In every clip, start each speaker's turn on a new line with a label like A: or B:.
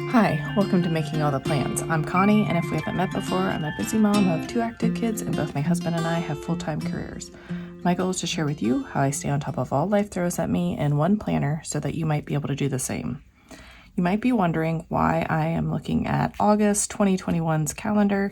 A: Hi, welcome to Making All the Plans. I'm Connie, and if we haven't met before, I'm a busy mom of 2 active kids, and both my husband and I have full-time careers. My goal is to share with you how I stay on top of all life throws at me in one planner so that you might be able to do the same. You might be wondering why I am looking at August 2021's calendar,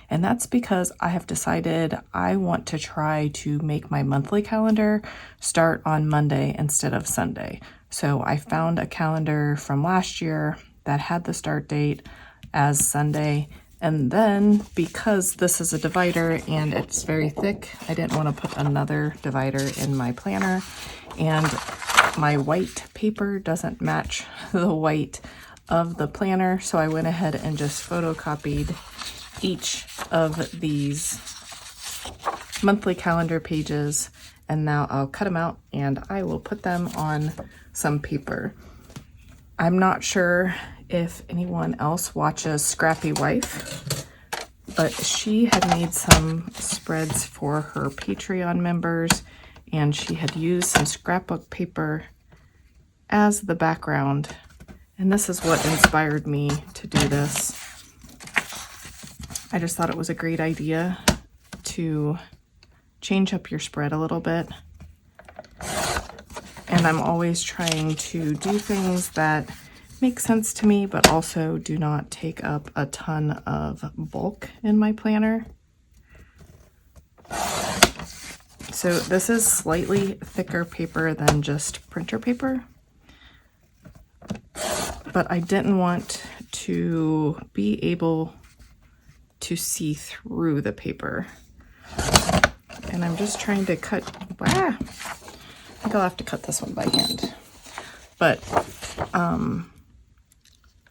A: and that's because I have decided I want to try to make my monthly calendar start on Monday instead of Sunday. So I found a calendar from last year that had the start date as Sunday, and then because this is a divider and it's very thick, I didn't want to put another divider in my planner, and my white paper doesn't match the white of the planner, so I went ahead and just photocopied each of these monthly calendar pages, and now I'll cut them out and I will put them on some paper. I'm not sure if anyone else watches Scrappy Wife, but she had made some spreads for her Patreon members, and she had used some scrapbook paper as the background, and this is what inspired me to do this. I just thought it was a great idea to change up your spread a little bit, and I'm always trying to do things that make sense to me, but also do not take up a ton of bulk in my planner. So this is slightly thicker paper than just printer paper, but I didn't want to be able to see through the paper. And I'm just trying to cut, I think I'll have to cut this one by hand. But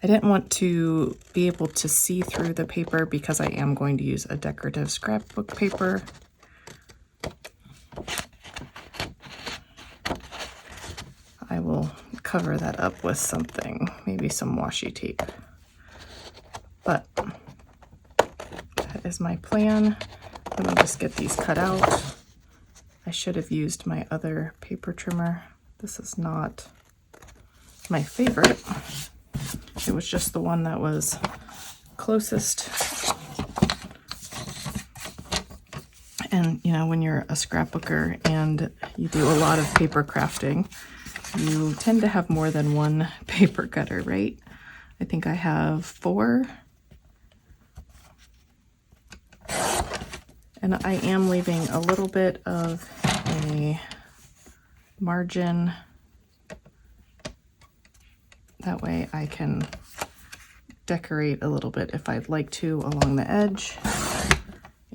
A: I didn't want to be able to see through the paper because I am going to use a decorative scrapbook paper. I will cover that up with something, maybe some washi tape. But that is my plan. Let me just get these cut out. I should have used my other paper trimmer. This is not my favorite. It was just the one that was closest. And you know, when you're a scrapbooker and you do a lot of paper crafting, you tend to have more than one paper cutter, right? I think I have 4. And I am leaving a little bit of a margin. That way I can decorate a little bit if I'd like to along the edge.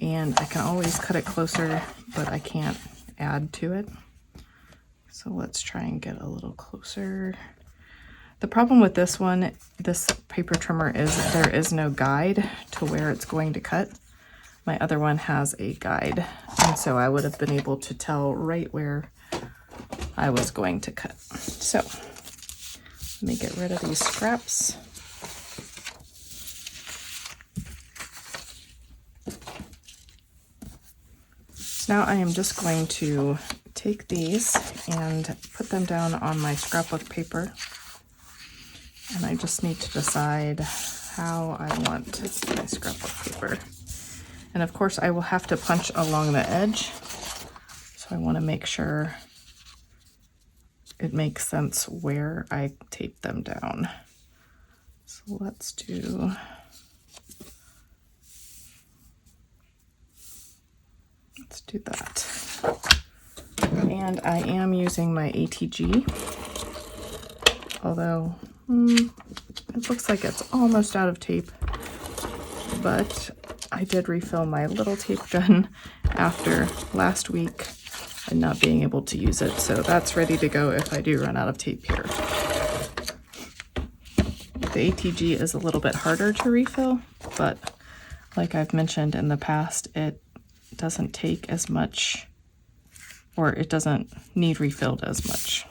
A: And I can always cut it closer, but I can't add to it. So let's try and get a little closer. The problem with this one, this paper trimmer, is there is no guide to where it's going to cut. My other one has a guide, and so I would have been able to tell right where I was going to cut. So let me get rid of these scraps. So now I am just going to take these and put them down on my scrapbook paper. And I just need to decide how I want my scrapbook paper. And of course I will have to punch along the edge. So I want to make sure it makes sense where I tape them down. So let's do, that. And I am using my ATG, although it looks like it's almost out of tape, but I did refill my little tape gun after last week and not being able to use it, so that's ready to go if I do run out of tape here. The ATG is a little bit harder to refill, but like I've mentioned in the past, it doesn't take as much, or it doesn't need refilled as much.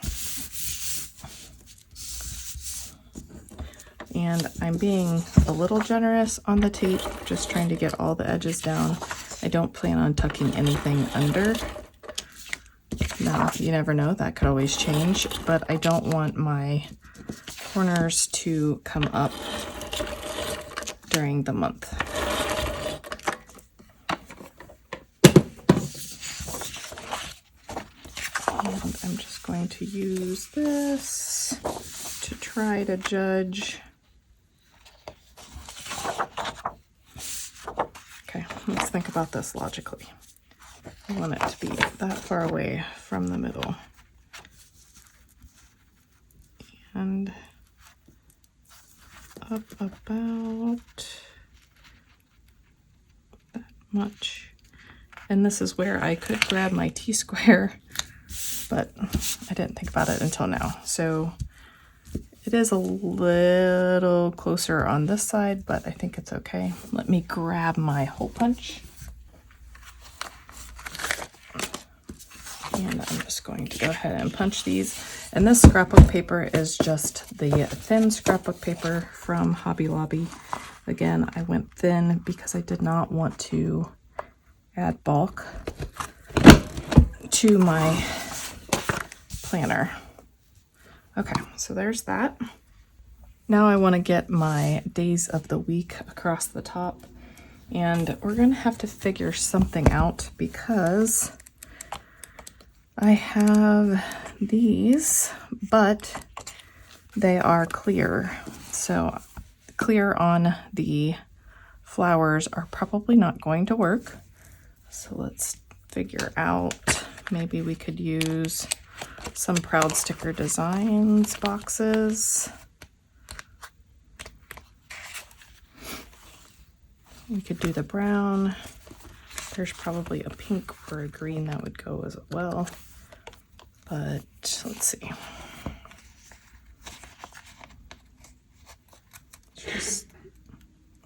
A: And I'm being a little generous on the tape, just trying to get all the edges down. I don't plan on tucking anything under. Now, you never know, that could always change, but I don't want my corners to come up during the month. And I'm just going to use this to try to judge. Okay, let's think about this logically. I want it to be that far away from the middle. And up about that much. And this is where I could grab my T-square, but I didn't think about it until now. So it is a little closer on this side, but I think it's okay. Let me grab my hole punch. And I'm just going to go ahead and punch these. And this scrapbook paper is just the thin scrapbook paper from Hobby Lobby. Again, I went thin because I did not want to add bulk to my planner. Okay, so there's that. Now I want to get my days of the week across the top. And we're going to have to figure something out because I have these, but they are clear. So clear on the flowers are probably not going to work. So let's figure out, maybe we could use some Proud Sticker Designs boxes. We could do the brown. There's probably a pink or a green that would go as well. But let's see.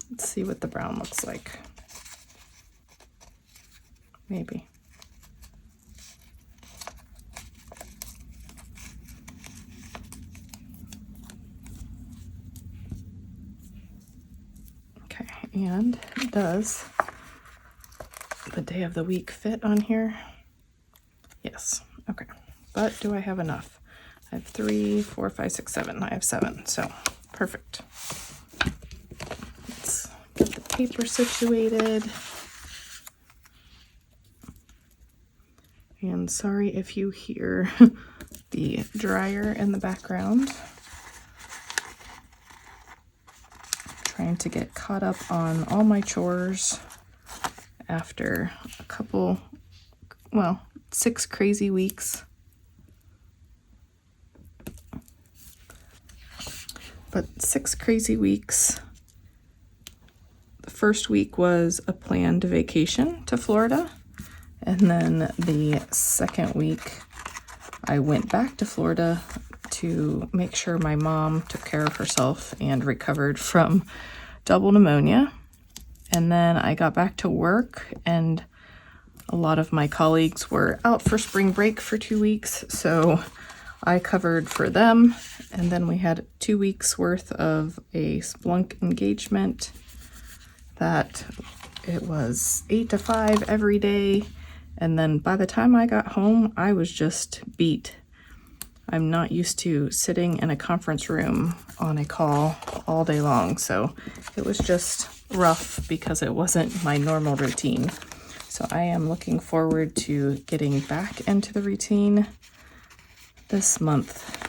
A: Let's see what the brown looks like. Maybe. Okay, and does the day of the week fit on here? Yes, okay. But do I have enough? I have 3, 4, 5, 6, 7. I have 7, so perfect. Let's get the paper situated. And sorry if you hear the dryer in the background. Trying to get caught up on all my chores after a couple, well, 6 crazy weeks. But 6 crazy weeks. The first week was a planned vacation to Florida. And then the second week, I went back to Florida to make sure my mom took care of herself and recovered from double pneumonia. And then I got back to work, and a lot of my colleagues were out for spring break for 2 weeks, so I covered for them. And then we had 2 weeks worth of a Splunk engagement that it was 8 to 5 every day. And then by the time I got home, I was just beat. I'm not used to sitting in a conference room on a call all day long. So it was just rough because it wasn't my normal routine. So I am looking forward to getting back into the routine this month.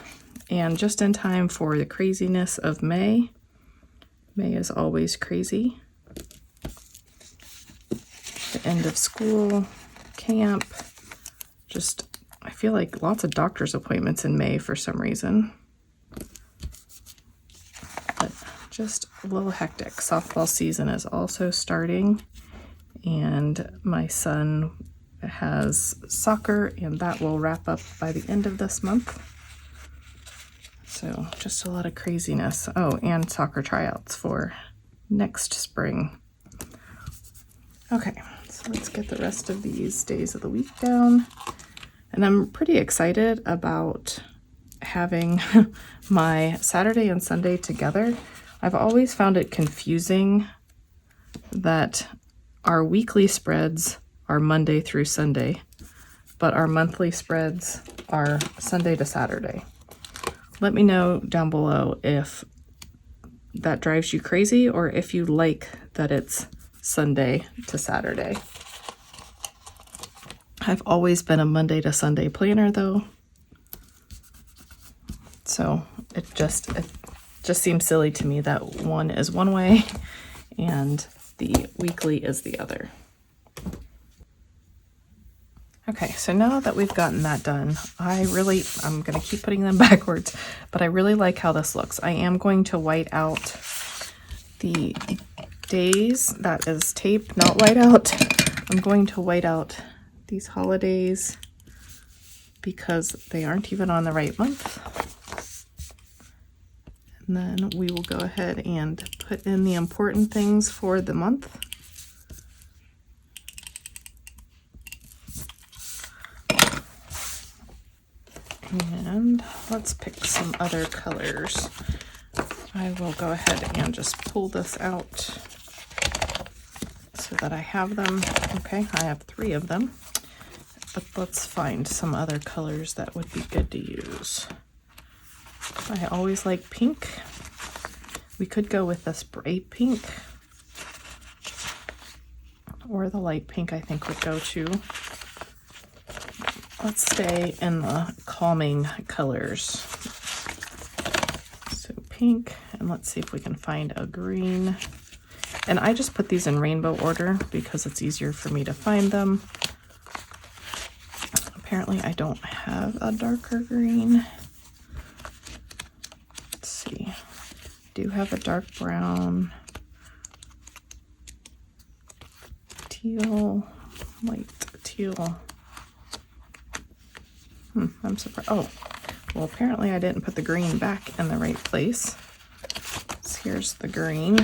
A: And just in time for the craziness of May. May is always crazy. The end of school, camp, just I feel like lots of doctor's appointments in May for some reason. But just a little hectic. Softball season is also starting, and my son has soccer, and that will wrap up by the end of this month. So just a lot of craziness. Oh, and soccer tryouts for next spring. Okay, so let's get the rest of these days of the week down. And I'm pretty excited about having my Saturday and Sunday together. I've always found it confusing that our weekly spreads are Monday through Sunday, but our monthly spreads are Sunday to Saturday. Let me know down below if that drives you crazy or if you like that it's Sunday to Saturday. I've always been a Monday to Sunday planner though. So it just seems silly to me that one is one way and the weekly is the other. Okay, so now that we've gotten that done, I'm going to keep putting them backwards, but I really like how this looks. I am going to white out the days. That is tape, not white out. I'm going to white out these holidays because they aren't even on the right month. And then we will go ahead and put in the important things for the month. And let's pick some other colors. I will go ahead and just pull this out so that I have them. Okay, I have 3 of them, but let's find some other colors that would be good to use. I always like pink. We could go with this bright pink, or the light pink I think would go too. Let's stay in the calming colors. So pink, and let's see if we can find a green. And I just put these in rainbow order because it's easier for me to find them. Apparently I don't have a darker green. Let's see. I do have a dark brown, teal, light teal. I'm surprised. Oh, well, apparently I didn't put the green back in the right place. So here's the green.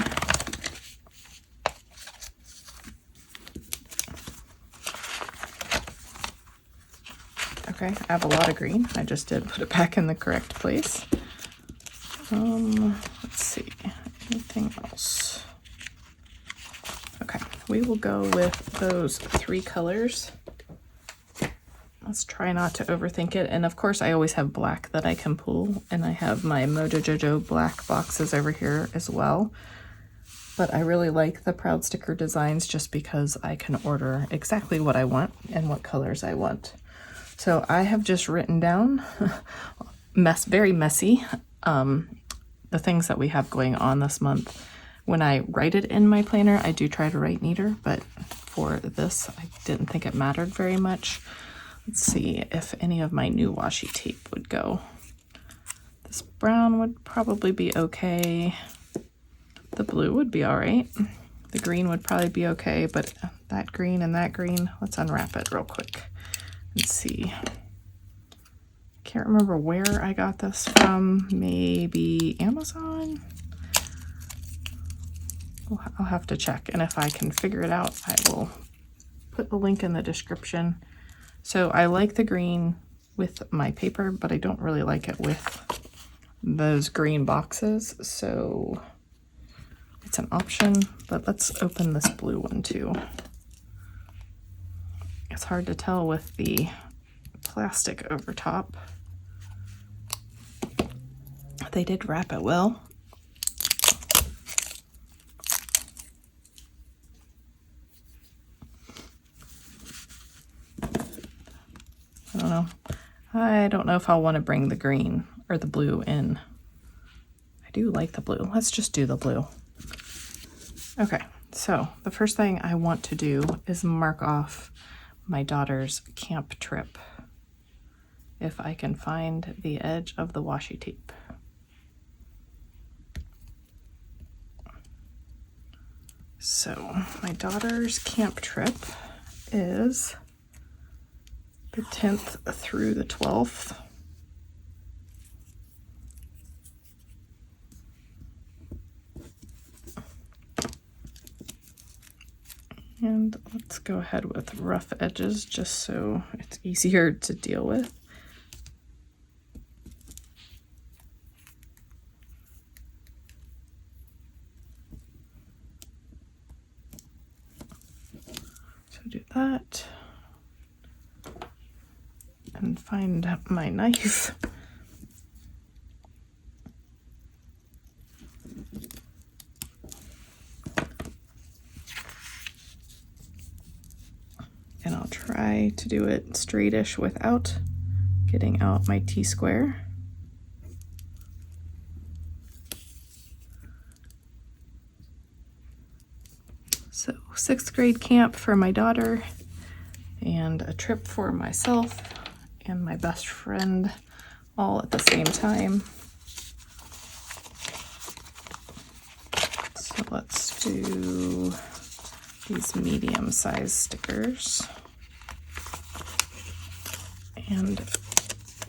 A: Okay, I have a lot of green. I just did put it back in the correct place. Let's see, anything else? Okay, we will go with those 3 colors. Let's try not to overthink it. And of course, I always have black that I can pull, and I have my Mojo Jojo black boxes over here as well. But I really like the Proud Sticker designs just because I can order exactly what I want and what colors I want. So I have just written down, very messy, the things that we have going on this month. When I write it in my planner, I do try to write neater, but for this, I didn't think it mattered very much. Let's see if any of my new washi tape would go. This brown would probably be okay. The blue would be all right. The green would probably be okay, but that green and that green, let's unwrap it real quick and see. Can't remember where I got this from. Maybe Amazon? I'll have to check, and if I can figure it out, I will put the link in the description. So I like the green with my paper, but I don't really like it with those green boxes. So it's an option, but let's open this blue one too. It's hard to tell with the plastic over top. They did wrap it well. I don't know if I'll want to bring the green or the blue in. I do like the blue. Let's just do the blue. Okay, so the first thing I want to do is mark off my daughter's camp trip, if I can find the edge of the washi tape. So my daughter's camp trip is the 10th through the 12th. And let's go ahead with rough edges just so it's easier to deal with. So do that. And find my knife. to do it straightish without getting out my T-square. So 6th grade camp for my daughter and a trip for myself and my best friend all at the same time. So let's do these medium-sized stickers. And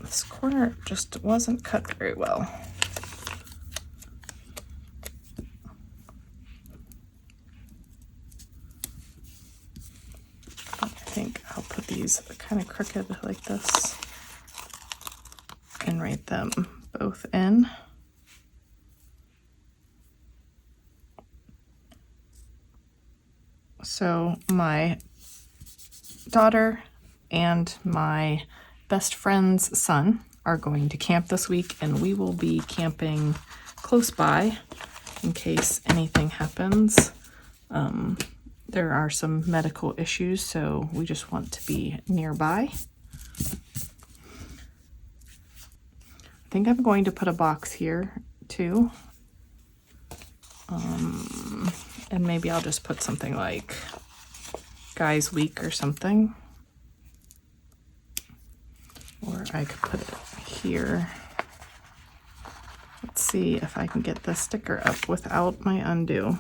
A: this corner just wasn't cut very well. I think I'll put these kind of crooked like this and write them both in. So my daughter and my best friend's son are going to camp this week, and we will be camping close by in case anything happens. There are some medical issues, so we just want to be nearby. I think I'm going to put a box here too. And maybe I'll just put something like Guys Week or something. Or I could put it here. Let's see if I can get this sticker up without my undo.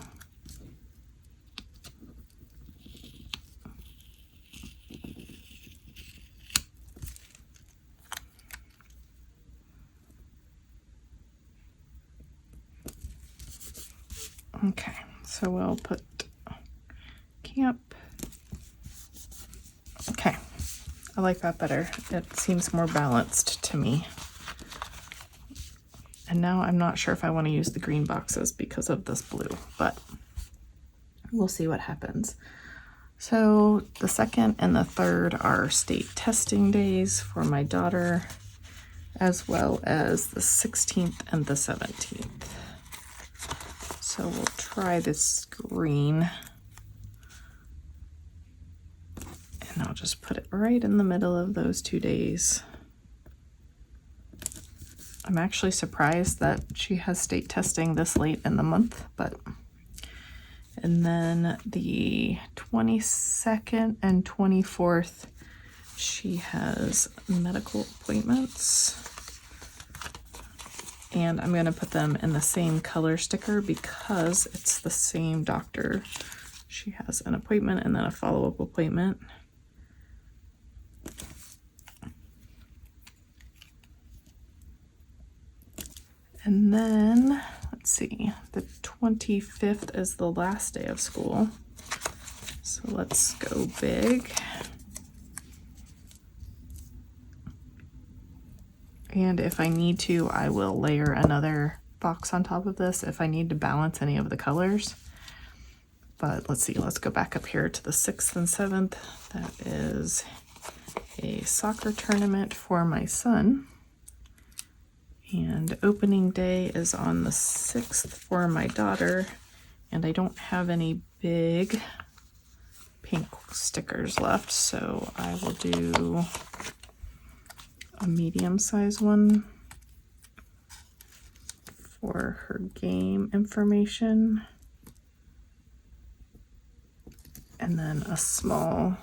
A: Okay, so we'll put camp. Okay, I like that better. It seems more balanced to me. And now I'm not sure if I want to use the green boxes because of this blue, but we'll see what happens. So the 2nd and the 3rd are state testing days for my daughter, as well as the 16th and the 17th. So we'll try this green. And I'll just put it right in the middle of those 2 days. I'm actually surprised that she has state testing this late in the month, but. And then the 22nd and 24th, she has medical appointments. And I'm going to put them in the same color sticker because it's the same doctor. She has an appointment and then a follow-up appointment. And then, let's see, the 25th is the last day of school. So let's go big. And if I need to, I will layer another box on top of this if I need to balance any of the colors. But let's see, let's go back up here to the 6th and 7th. That is a soccer tournament for my son. And opening day is on the 6th for my daughter. And I don't have any big pink stickers left, so I will do a medium-sized one for her game information. And then a small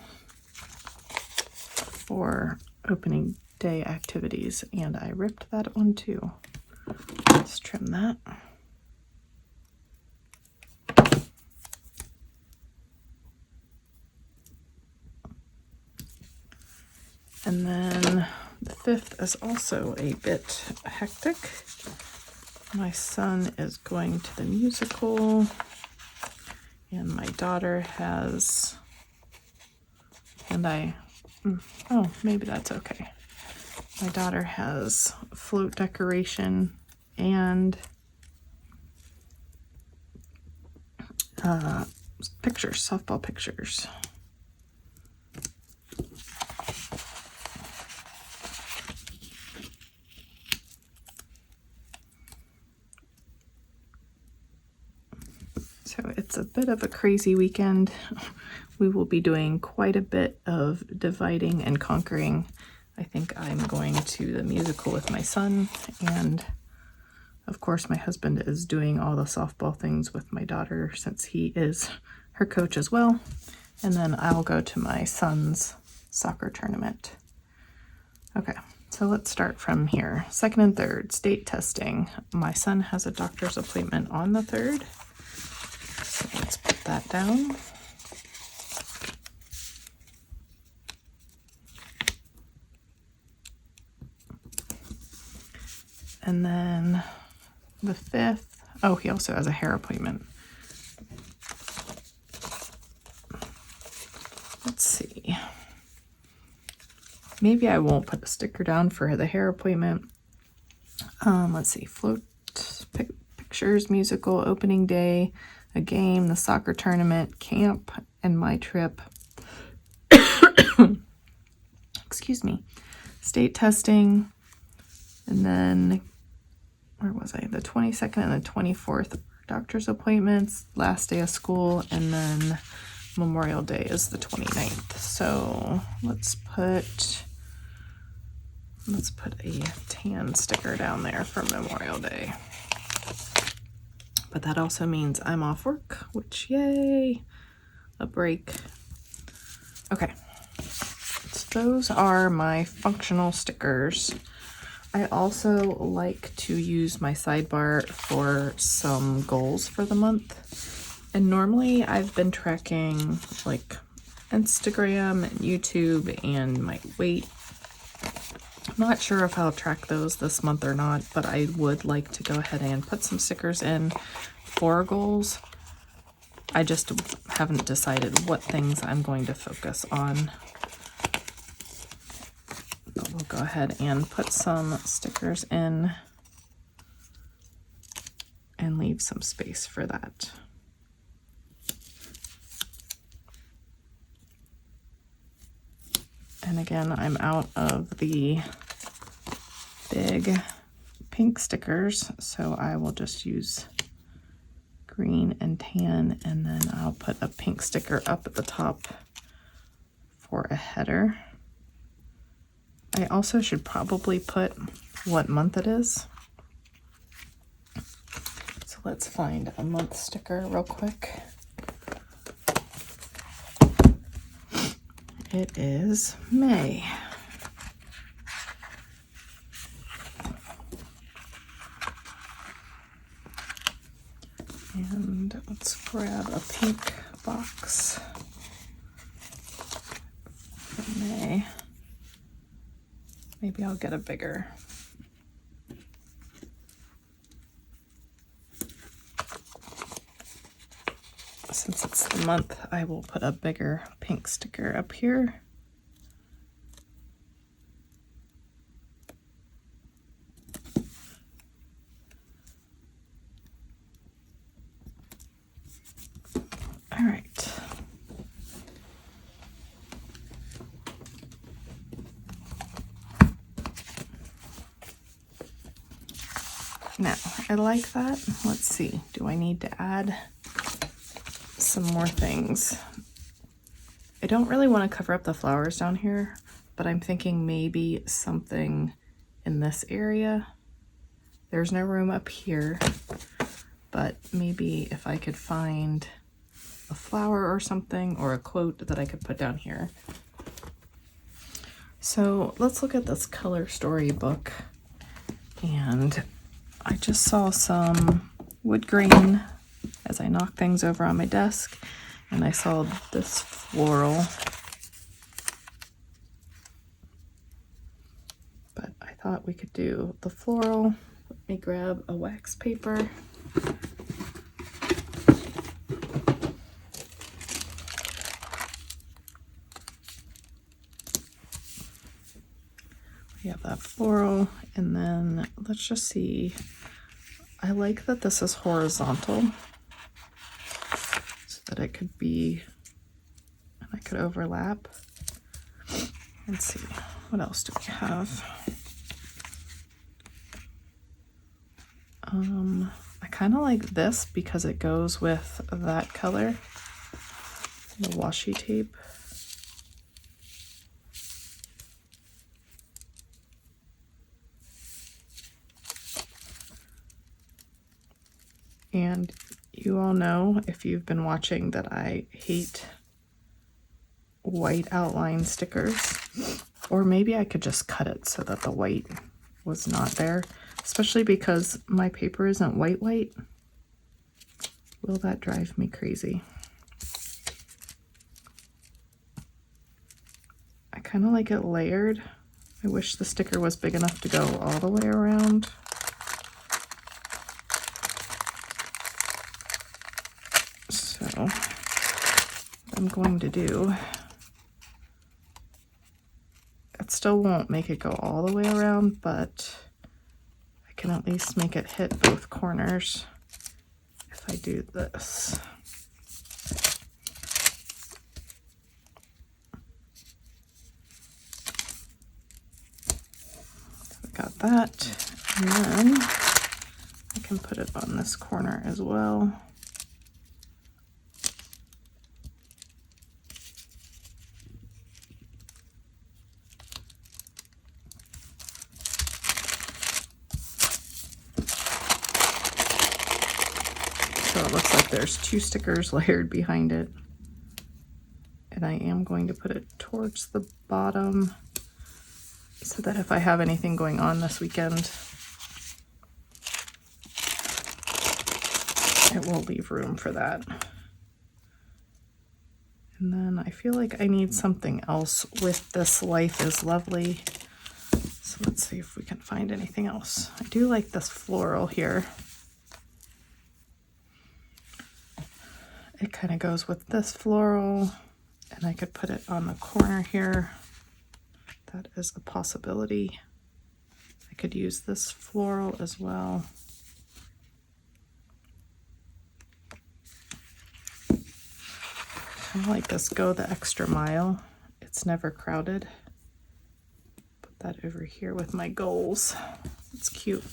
A: for opening day activities, and I ripped that one too. Let's trim that. And then the 5th is also a bit hectic. My son is going to the musical, and my daughter has, oh, maybe that's okay. My daughter has float decoration and pictures, softball pictures. So it's a bit of a crazy weekend. we will be doing quite a bit of dividing and conquering. I think I'm going to the musical with my son, and of course my husband is doing all the softball things with my daughter since he is her coach as well. And then I'll go to my son's soccer tournament. Okay, so let's start from here. 2nd and 3rd, state testing. My son has a doctor's appointment on the 3rd. So let's put that down. And then the 5th, oh, he also has a hair appointment. Let's see. Maybe I won't put a sticker down for the hair appointment. Let's see. Float, pictures, musical, opening day, a game, the soccer tournament, camp, and my trip. Excuse me. State testing. And then, where was I? The 22nd and the 24th, doctor's appointments, last day of school, and then Memorial Day is the 29th. So let's put a tan sticker down there for Memorial Day. But that also means I'm off work, which, yay, a break. Okay, so those are my functional stickers. I also like to use my sidebar for some goals for the month. And normally I've been tracking like Instagram and YouTube and my weight. I'm not sure if I'll track those this month or not, but I would like to go ahead and put some stickers in for goals. I just haven't decided what things I'm going to focus on. But we'll go ahead and put some stickers in and leave some space for that. And again, I'm out of the big pink stickers, so I will just use green and tan, and then I'll put a pink sticker up at the top for a header. I also should probably put what month it is. So let's find a month sticker real quick. It is May. And let's grab a pink box for May. Maybe I'll get a bigger. Since it's the month, I will put a bigger pink sticker up here. All right. Now, I like that. Let's see. Do I need to add some more things? I don't really want to cover up the flowers down here, but I'm thinking maybe something in this area. There's no room up here, but maybe if I could find a flower or something, or a quote that I could put down here. So let's look at this color story book. And I just saw some wood grain as I knocked things over on my desk, and I saw this floral. But I thought we could do the floral. Let me grab a wax paper. We have that floral, and then let's just see. I like that this is horizontal so that it could be, and I could overlap. Let's see, what else do we have? I kind of like this because it goes with that color. the washi tape. And you all know, if you've been watching, that I hate white outline stickers. Or maybe I could just cut it so that the white was not there, especially because my paper isn't white. Will that drive me crazy? I kind of like it layered. I wish the sticker was big enough to go all the way around. So what I'm going to do, it still won't make it go all the way around, but I can at least make it hit both corners if I do this. Got that, and then I can put it on this corner as well. So it looks like there's 2 stickers layered behind it, and I am going to put it towards the bottom, so that if I have anything going on this weekend, it will leave room for that. And then I feel like I need something else with this Life is Lovely. So let's see if we can find anything else. I do like this floral here. It kind of goes with this floral, and I could put it on the corner here. That is a possibility. I could use this floral as well. I like this Go the Extra Mile. It's never crowded. Put that over here with my goals. It's cute.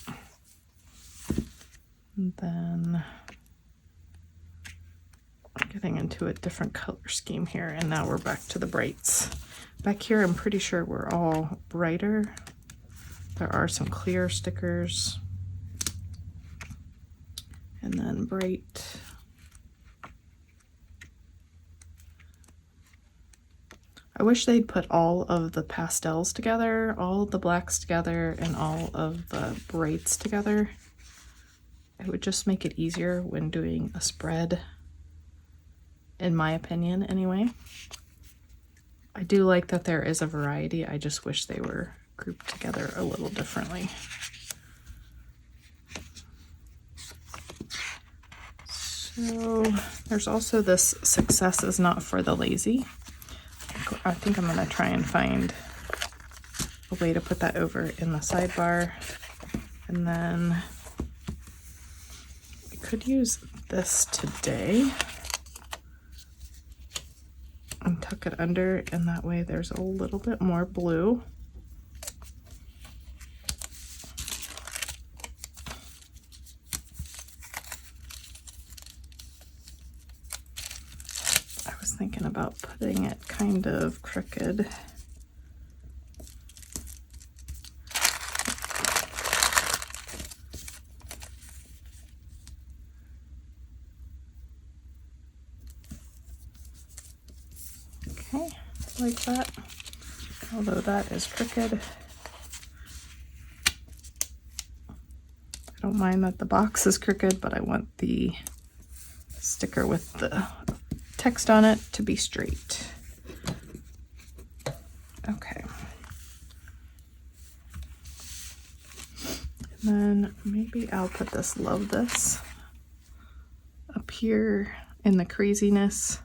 A: And then getting into a different color scheme here, and now we're back to the brights. Back here, I'm pretty sure we're all brighter. There are some clear stickers. And then bright. I wish they'd put all of the pastels together, all of the blacks together, and all of the brights together. It would just make it easier when doing a spread, in my opinion, anyway. I do like that there is a variety. I just wish they were grouped together a little differently. So there's also this Success is Not for the Lazy. I think I'm going to try and find a way to put that over in the sidebar. And then I could use this today and tuck it under, and that way there's a little bit more blue. I was thinking about putting it kind of crooked. Okay, like that, although that is crooked. I don't mind that the box is crooked, but I want the sticker with the text on it to be straight. Okay. And then maybe I'll put this Love This up here in the craziness,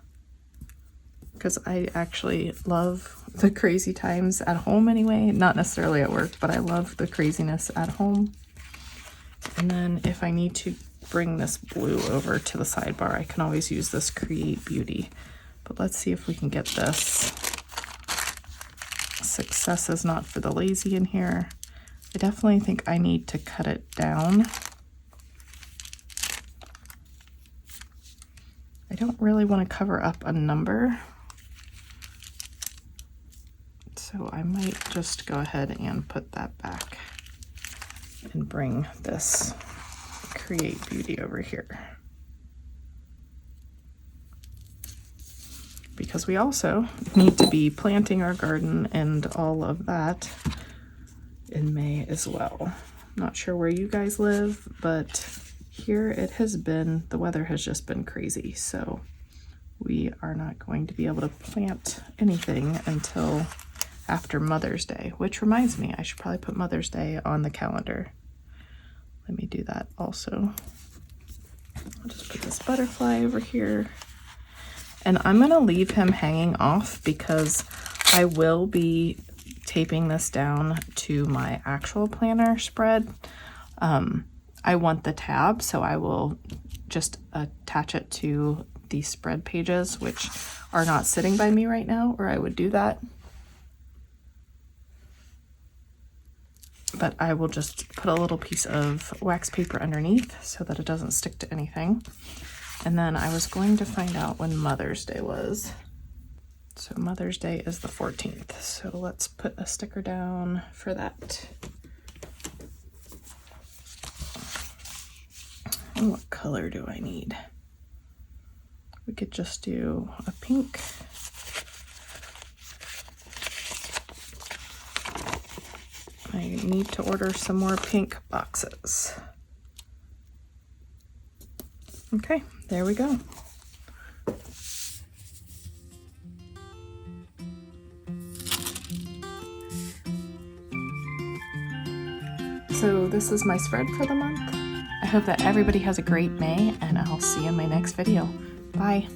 A: because I actually love the crazy times at home anyway, not necessarily at work, but I love the craziness at home. And then if I need to bring this blue over to the sidebar, I can always use this Create Beauty. But let's see if we can get this Success is Not for the Lazy in here. I definitely think I need to cut it down. I I don't really want to cover up a number, so I might just go ahead and put that back and bring this Create Beauty over here. Because we also need to be planting our garden and all of that in May as well. Not sure where you guys live, but here it has been, the weather has just been crazy, so we are not going to be able to plant anything until after Mother's Day, which reminds me, I should probably put Mother's Day on the calendar. Let me do that also. I'll just put this butterfly over here. And I'm gonna leave him hanging off because I will be taping this down to my actual planner spread. I want the tab, so I will just attach it to the spread pages, which are not sitting by me right now, or I would do that. But I will just put a little piece of wax paper underneath so that it doesn't stick to anything. And then I was going to find out when Mother's Day was. So Mother's Day is the 14th. So let's put a sticker down for that. And what color do I need? We could just do a pink. I need to order some more pink boxes. Okay, there we go. So this is my spread for the month. I hope that everybody has a great May, and I'll see you in my next video. Bye.